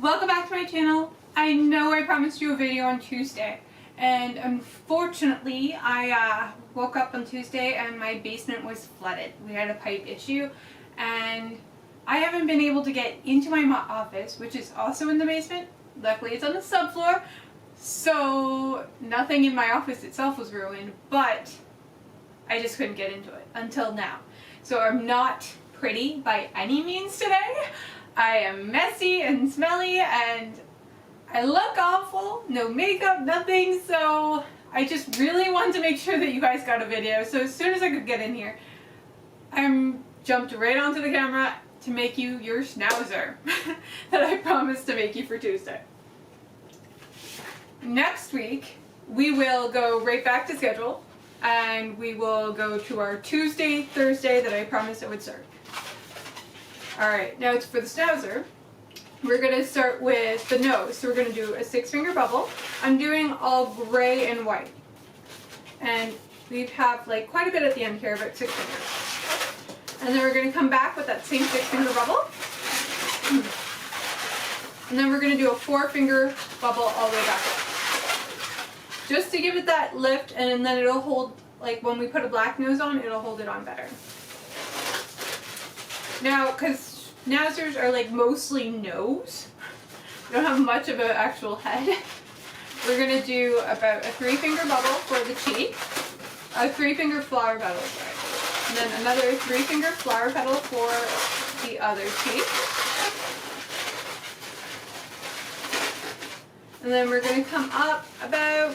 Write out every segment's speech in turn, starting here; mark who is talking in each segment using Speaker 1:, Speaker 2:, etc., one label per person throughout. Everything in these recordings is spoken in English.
Speaker 1: Welcome back to my channel. I know I promised you a video on Tuesday, and unfortunately I woke up on Tuesday and my basement was flooded. We had a pipe issue and I haven't been able to get into my office, which is also in the basement. Luckily it's on the subfloor, so nothing in my office itself was ruined, but I just couldn't get into it until now. So I'm not pretty by any means today. I am messy and smelly and I look awful, no makeup, nothing, so I just really wanted to make sure that you guys got a video. So as soon as I could get in here, I jumped right onto the camera to make you your schnauzer that I promised to make you for Tuesday. Next week, we will go right back to schedule and we will go to our Tuesday, Thursday that I promised I would start. Alright, now it's for the schnauzer. We're going to start with the nose. So we're going to do a 6-finger bubble. I'm doing all gray and white. And we have like quite a bit at the end here, about 6 fingers. And then we're going to come back with that same 6-finger bubble. And then we're going to do a 4-finger bubble all the way back up. Just to give it that lift, and then it'll hold, like when we put a black nose on, it'll hold it on better. Now, because schnauzers are like mostly nose, we don't have much of an actual head, we're going to do about a 3-finger bubble for the cheek, a 3-finger flower petal, sorry, and then another 3-finger flower petal for the other cheek. And then we're going to come up about,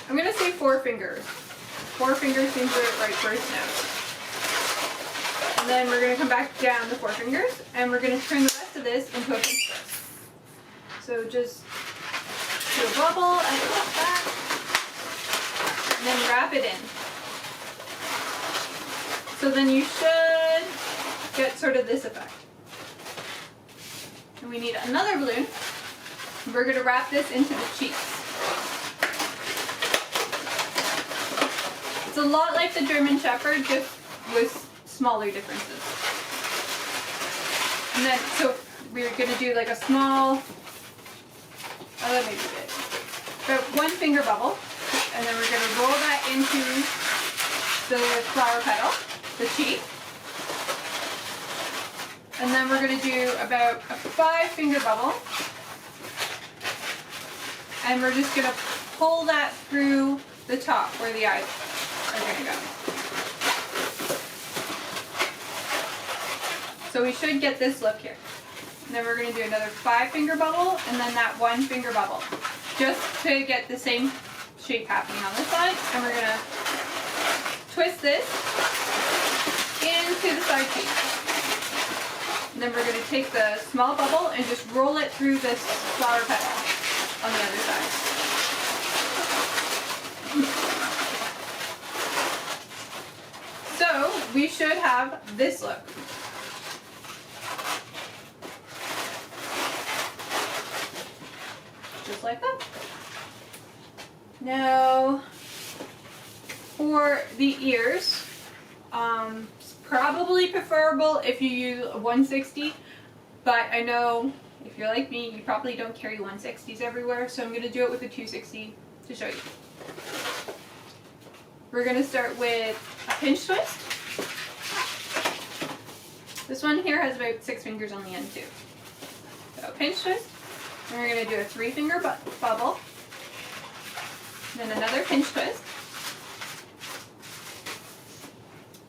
Speaker 1: I'm going to say 4 fingers. 4 fingers seems right first now. And then we're going to come back down the 4 fingers, and we're going to turn the rest of this into a pinch twist. So just do a bubble and pop that, and then wrap it in. So then you should get sort of this effect. And we need another balloon. We're going to wrap this into the cheeks. It's a lot like the German Shepherd, just with smaller differences. And then, so we're going to do like a small, that may be big, about 1-finger bubble, and then we're going to roll that into the flower petal, the cheek, and then we're going to do about a 5-finger bubble, and we're just going to pull that through the top where the eyes are going to go. So we should get this look here. And then we're going to do another 5-finger bubble and then that 1-finger bubble. Just to get the same shape happening on this side. And we're going to twist this into the side cheek. And then we're going to take the small bubble and just roll it through this flower petal on the other side. So we should have this look. Just like that. Now, for the ears, it's probably preferable if you use a 160, but I know if you're like me, you probably don't carry 160s everywhere, so I'm going to do it with a 260 to show you. We're going to start with a pinch twist. This one here has about 6 fingers on the end too. So pinch twist. And we're going to do a 3-finger bubble, then another pinch twist,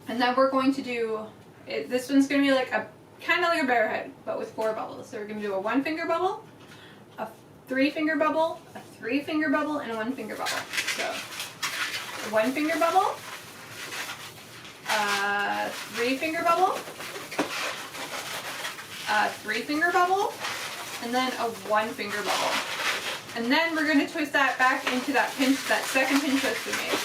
Speaker 1: and then we're going to do, this one's going to be like a, kind of like a bear head, but with 4 bubbles. So we're going to do a 1-finger bubble, a 3-finger bubble, a 3-finger bubble, and a 1-finger bubble. So, a 1-finger bubble, a 3-finger bubble, a 3-finger bubble, and then a 1-finger bubble. And then we're going to twist that back into that pinch, that second pinch twist we made.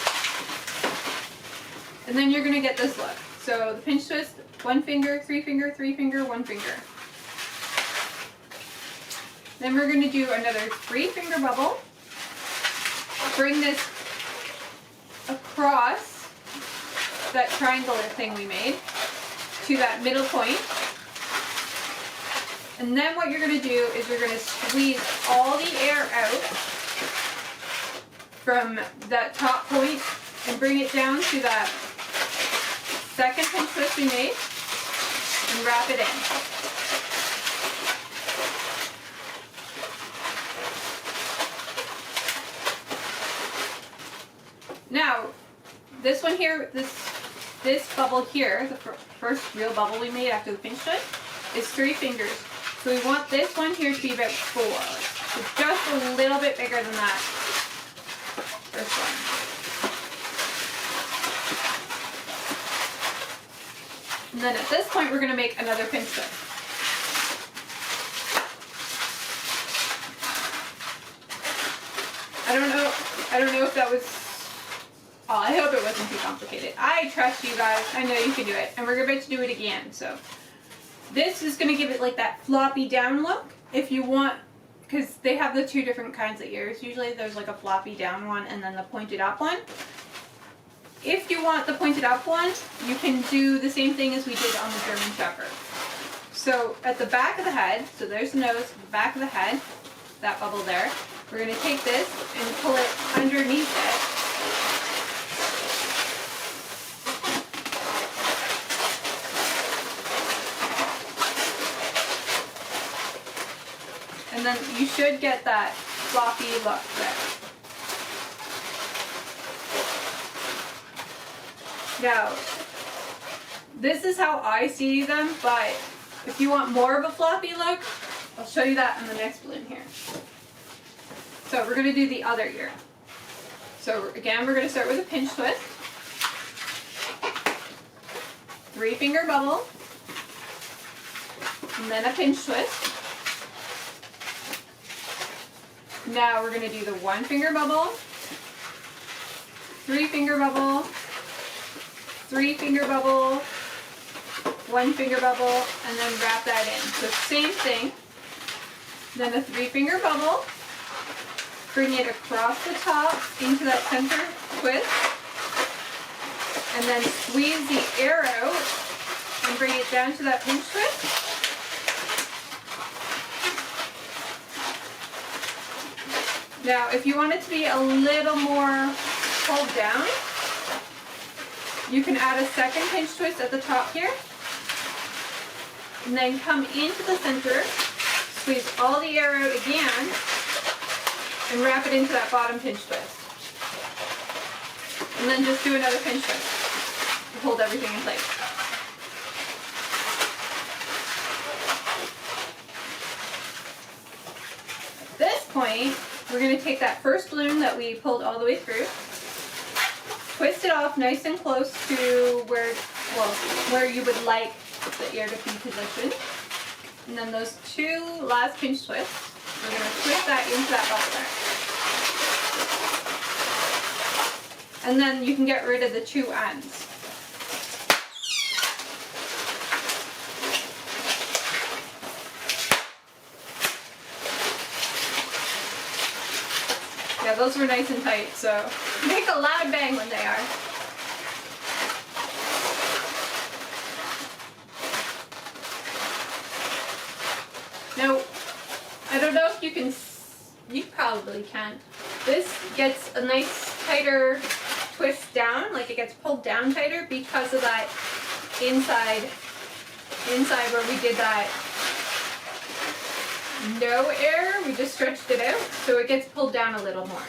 Speaker 1: And then you're going to get this look. So the pinch twist, 1 finger, 3-finger, 3-finger, 1-finger. Then we're going to do another 3-finger bubble. Bring this across that triangular thing we made to that middle point. And then what you're going to do is you're going to squeeze all the air out from that top point and bring it down to that second pinch twist we made and wrap it in. Now, this one here, this bubble here, the first real bubble we made after the pinch twist, is 3 fingers. So we want this one here to be about 4. So just a little bit bigger than that first one. And then at this point we're going to make another pinch twist. I don't know if that was, oh, I hope it wasn't too complicated. I trust you guys. I know you can do it. And we're about to do it again. So this is going to give it like that floppy down look. If you want, because they have the 2 different kinds of ears. Usually there's like a floppy down one and then the pointed up one. If you want the pointed up one, you can do the same thing as we did on the German Shepherd. So at the back of the head, so there's the nose, the back of the head, that bubble there, we're going to take this and pull it underneath it. And then you should get that floppy look there. Now, this is how I see them, but if you want more of a floppy look, I'll show you that in the next balloon here. So we're going to do the other ear. So again, we're going to start with a pinch twist. 3-finger bubble. And then a pinch twist. Now we're going to do the 1-finger bubble. 3-finger bubble. 3-finger bubble, 1-finger bubble, and then wrap that in. So same thing. Then a 3-finger bubble. Bring it across the top into that center twist. And then squeeze the air out and bring it down to that pinch twist. Now, if you want it to be a little more pulled down, you can add a second pinch twist at the top here, and then come into the center, squeeze all the air out again, and wrap it into that bottom pinch twist. And then just do another pinch twist to hold everything in place. At this point, we're going to take that first balloon that we pulled all the way through, twist it off nice and close to where you would like the ear to be positioned. And then those 2 last pinch twists, we're going to twist that into that bubble there. And then you can get rid of the 2 ends. Yeah, those were nice and tight, so make a loud bang when they are. Now, I don't know if you can, you probably can't. This gets a nice tighter twist down, like it gets pulled down tighter because of that inside where we did that no air, we just stretched it out, so it gets pulled down a little more,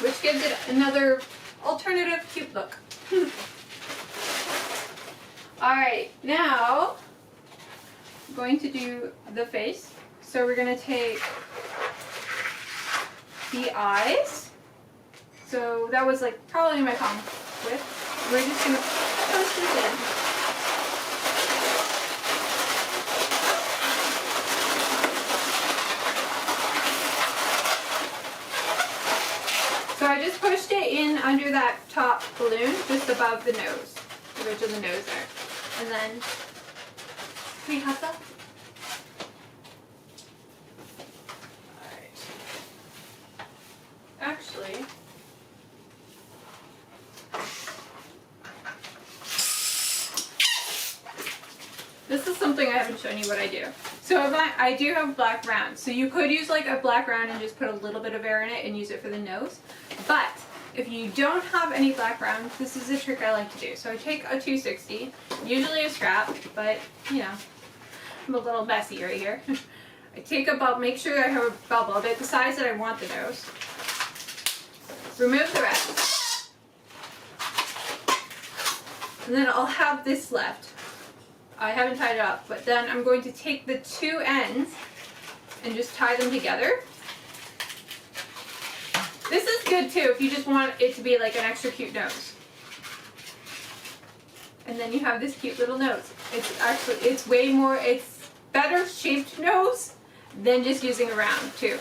Speaker 1: which gives it another alternative cute look. Alright, now I'm going to do the face. So we're going to take the eyes. So that was like probably my palm width. We're just going to push this in. So I just pushed it in under that top balloon, just above the nose, the ridge of the nose there. And then, can we have that? Alright. Actually, this is something I haven't shown you what I do. So I do have black round. So you could use like a black round and just put a little bit of air in it and use it for the nose. But if you don't have any black round, this is a trick I like to do. So I take a 260, usually a scrap, but you know, I'm a little messy right here. I take a bubble, make sure I have a bubble about the size that I want the nose. Remove the rest. And then I'll have this left. I haven't tied it up, but then I'm going to take the two ends and just tie them together. This is good too if you just want it to be like an extra cute nose. And then you have this cute little nose. It's better shaped nose than just using a round too.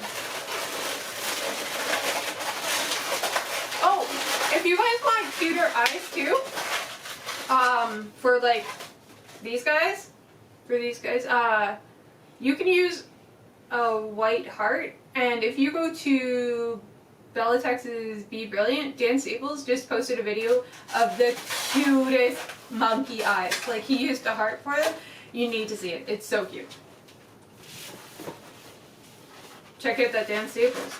Speaker 1: Oh, if you guys want cuter eyes too, for like these guys, you can use a white heart. And if you go to Bella Texas Be Brilliant, Dan Staples just posted a video of the cutest monkey eyes. Like, he used a heart for them. You need to see it. It's so cute. Check out that Dan Staples.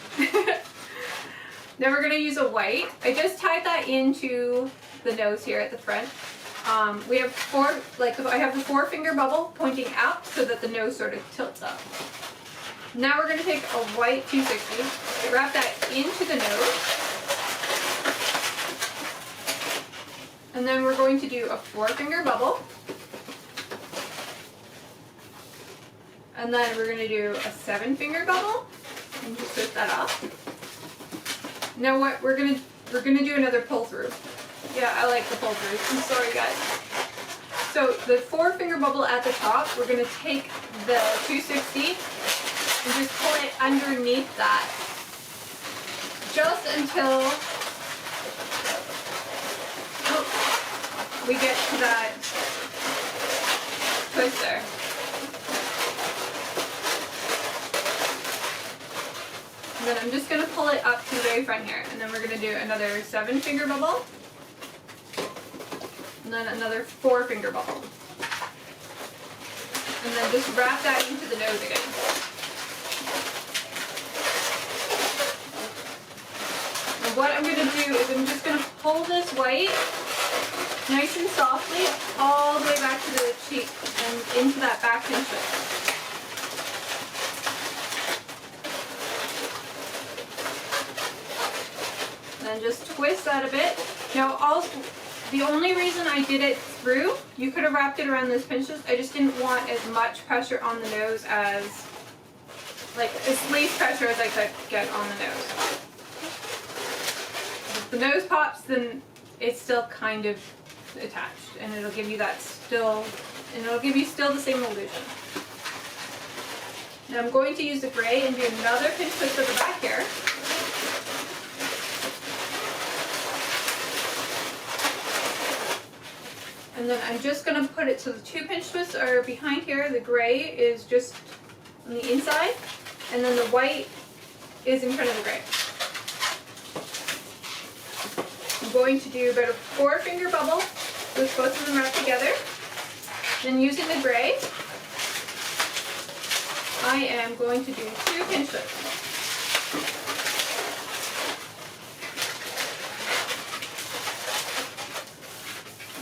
Speaker 1: Then we're going to use a white. I just tied that into the nose here at the front. We have I have the 4-finger bubble pointing up so that the nose sort of tilts up. Now we're going to take a white 260, wrap that into the nose, and then we're going to do a 4-finger bubble, and then we're going to do a 7-finger bubble, and just twist that off. Now what we're going to do another pull through. Yeah, I like the pull through. I'm sorry, guys. So the 4-finger bubble at the top, we're going to take the 260 and just pull it underneath that, just until we get to that twist there. And then I'm just going to pull it up to the very front here, and then we're going to do another 7-finger bubble. And then another 4-finger bubble. And then just wrap that into the nose again. And what I'm going to do is I'm just going to pull this white nice and softly all the way back to the cheek and into that back pinch twist. Then just twist that a bit. Now also, the only reason I did it through, you could have wrapped it around this pinch twist. I just didn't want as much pressure on the nose as, like, as least pressure as I could get on the nose. If the nose pops, then it's still kind of attached, and it'll give you that still the same illusion. Now I'm going to use the gray and do another pinch twist at the back here. And then I'm just going to put it so the 2 pinch twists are behind here. The gray is just on the inside, and then the white is in front of the gray. I'm going to do about a 4-finger bubble with both of them wrapped together. Then using the gray, I am going to do 2 pinch twists.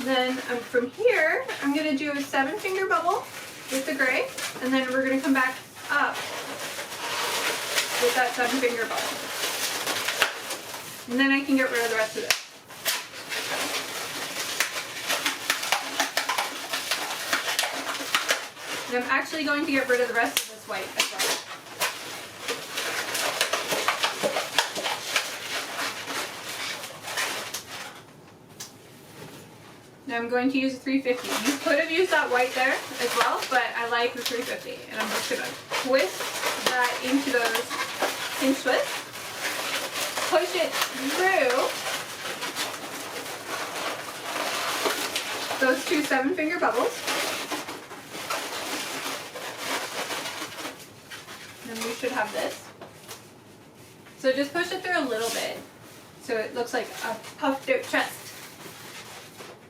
Speaker 1: Then from here, I'm going to do a 7-finger bubble with the gray, and then we're going to come back up with that 7-finger bubble. And then I can get rid of the rest of it. And I'm actually going to get rid of the rest of this white as well. Now I'm going to use a 350. You could have used that white there as well, but I like the 350. And I'm just going to twist that into those pinch twists. Push it through those 2 7-finger bubbles. And then we should have this. So just push it through a little bit so it looks like a puffed out chest.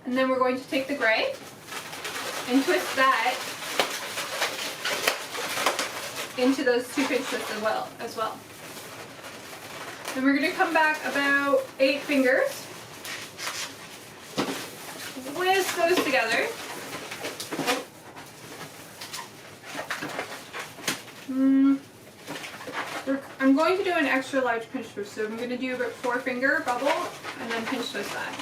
Speaker 1: And then we're going to take the gray and twist that into those 2 pinch twists as well. Then we're going to come back about 8 fingers, twist those together. I'm going to do an extra large pinch twist, so I'm going to do about 4 finger bubble and then pinch twist that.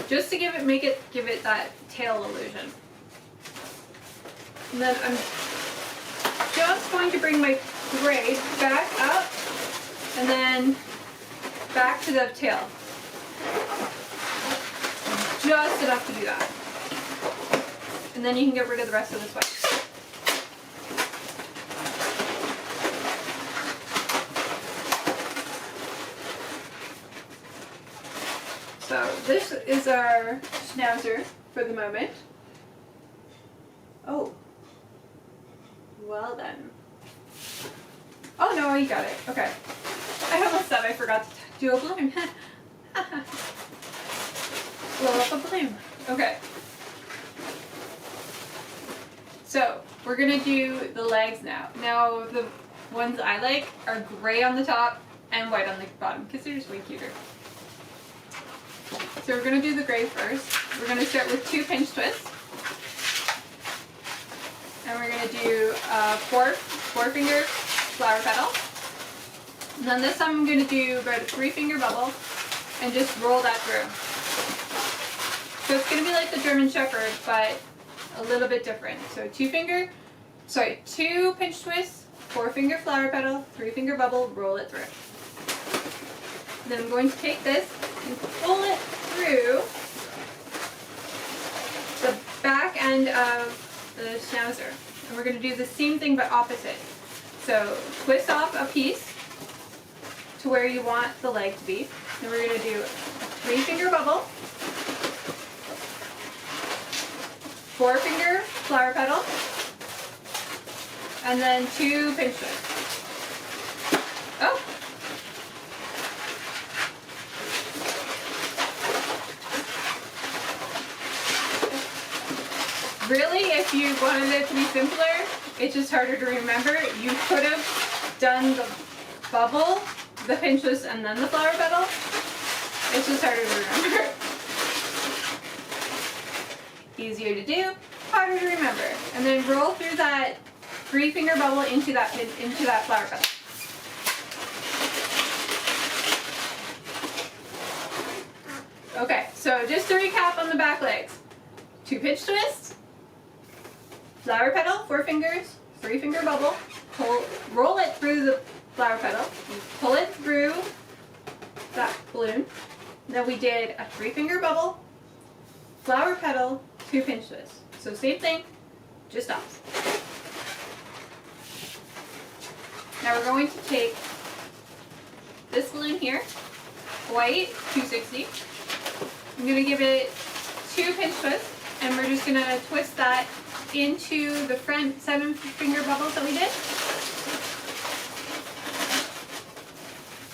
Speaker 1: Just to give it that tail illusion. And then I'm just going to bring my braid back up and then back to the tail. Just enough to do that. And then you can get rid of the rest of this wax. So this is our schnauzer for the moment. Oh. Well then. Oh no, you got it. Okay. I almost said I forgot to do a balloon. Blow up a balloon. Okay. So we're gonna do the legs now. Now the ones I like are gray on the top and white on the bottom because they're just way cuter. So we're gonna do the gray first. We're gonna start with 2 pinch twists. And we're gonna do four finger flower petal. And then this time I'm gonna do about a 3 finger bubble and just roll that through. So it's gonna be like the German Shepherd, but a little bit different. So 2 pinch twists, 4 finger flower petal, 3 finger bubble, roll it through. And then I'm going to take this and pull it through the back end of the schnauzer. And we're going to do the same thing but opposite. So twist off a piece to where you want the leg to be. Then we're going to do a 3 finger bubble, 4 finger flower petal, and then 2 pinch twists. Oh! Really, if you wanted it to be simpler, it's just harder to remember. You could have done the bubble, the pinch twist, and then the flower petal. It's just harder to remember. Easier to do, harder to remember. And then roll through that 3 finger bubble into that flower petal. Okay, so just to recap on the back legs. 2 pinch twists, flower petal, 4 fingers, 3 finger bubble, roll it through the flower petal, pull it through that balloon. Then we did a 3 finger bubble, flower petal, 2 pinch twists. So same thing, just stops. Now we're going to take this balloon here, white, 260. I'm going to give it 2 pinch twists, and we're just going to twist that into the front 7 finger bubbles that we did.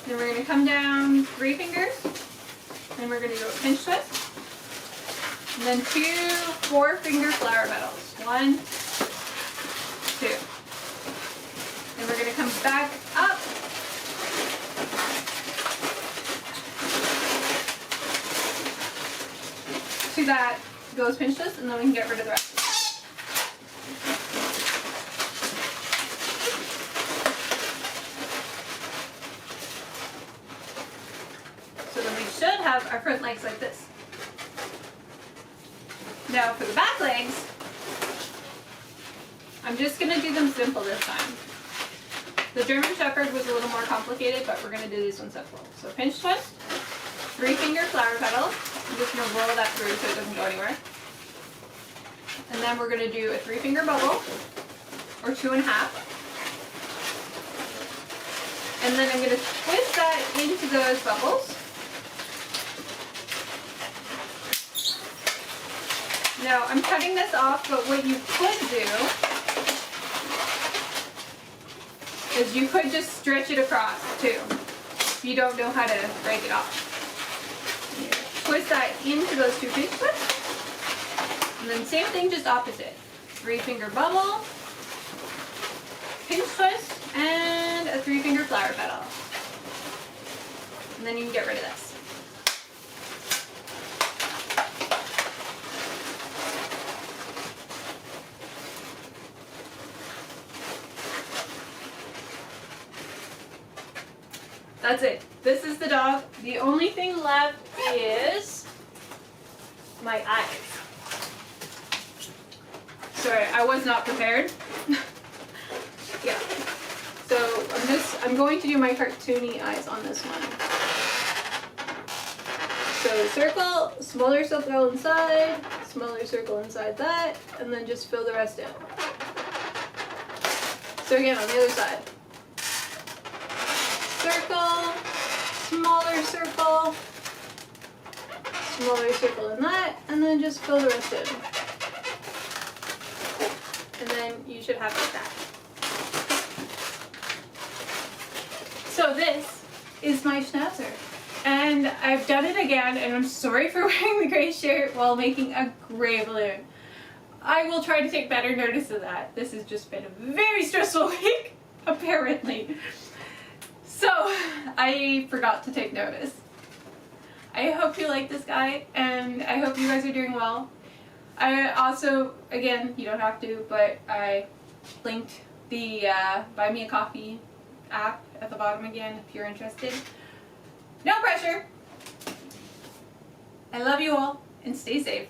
Speaker 1: Then we're going to come down 3 fingers, and we're going to go pinch twist. And then 2 4 finger flower petals. 1, 2. And we're going to come back up. To those pinch twists, and then we can get rid of the rest. So then we should have our front legs like this. Now for the back legs, I'm just going to do them simple this time. The German Shepherd was a little more complicated, but we're going to do these ones simple. So pinch twist, 3 finger flower petal. I'm just going to roll that through so it doesn't go anywhere. And then we're going to do a 3 finger bubble, or 2.5. And then I'm going to twist that into those bubbles. Now I'm cutting this off, but what you could do is you could just stretch it across too, if you don't know how to break it off. Twist that into those 2 pinch twists. And then same thing, just opposite. 3-finger bubble, pinch twist, and a 3-finger flower petal. And then you can get rid of this. That's it. This is the dog. The only thing left is my eyes. Sorry, I was not prepared. Yeah. So I'm going to do my cartoony eyes on this one. So circle, smaller circle inside, smaller circle inside that, and then just fill the rest in. So again, on the other side. Circle, smaller circle in that, and then just fill the rest in. And then you should have like that. So this is my Schnauzer. And I've done it again, and I'm sorry for wearing the gray shirt while making a gray balloon. I will try to take better notice of that. This has just been a very stressful week, apparently. So, I forgot to take notice. I hope you like this guy, and I hope you guys are doing well. I also, again, you don't have to, but I linked the Buy Me a Coffee app at the bottom again if you're interested. No pressure. I love you all, and stay safe.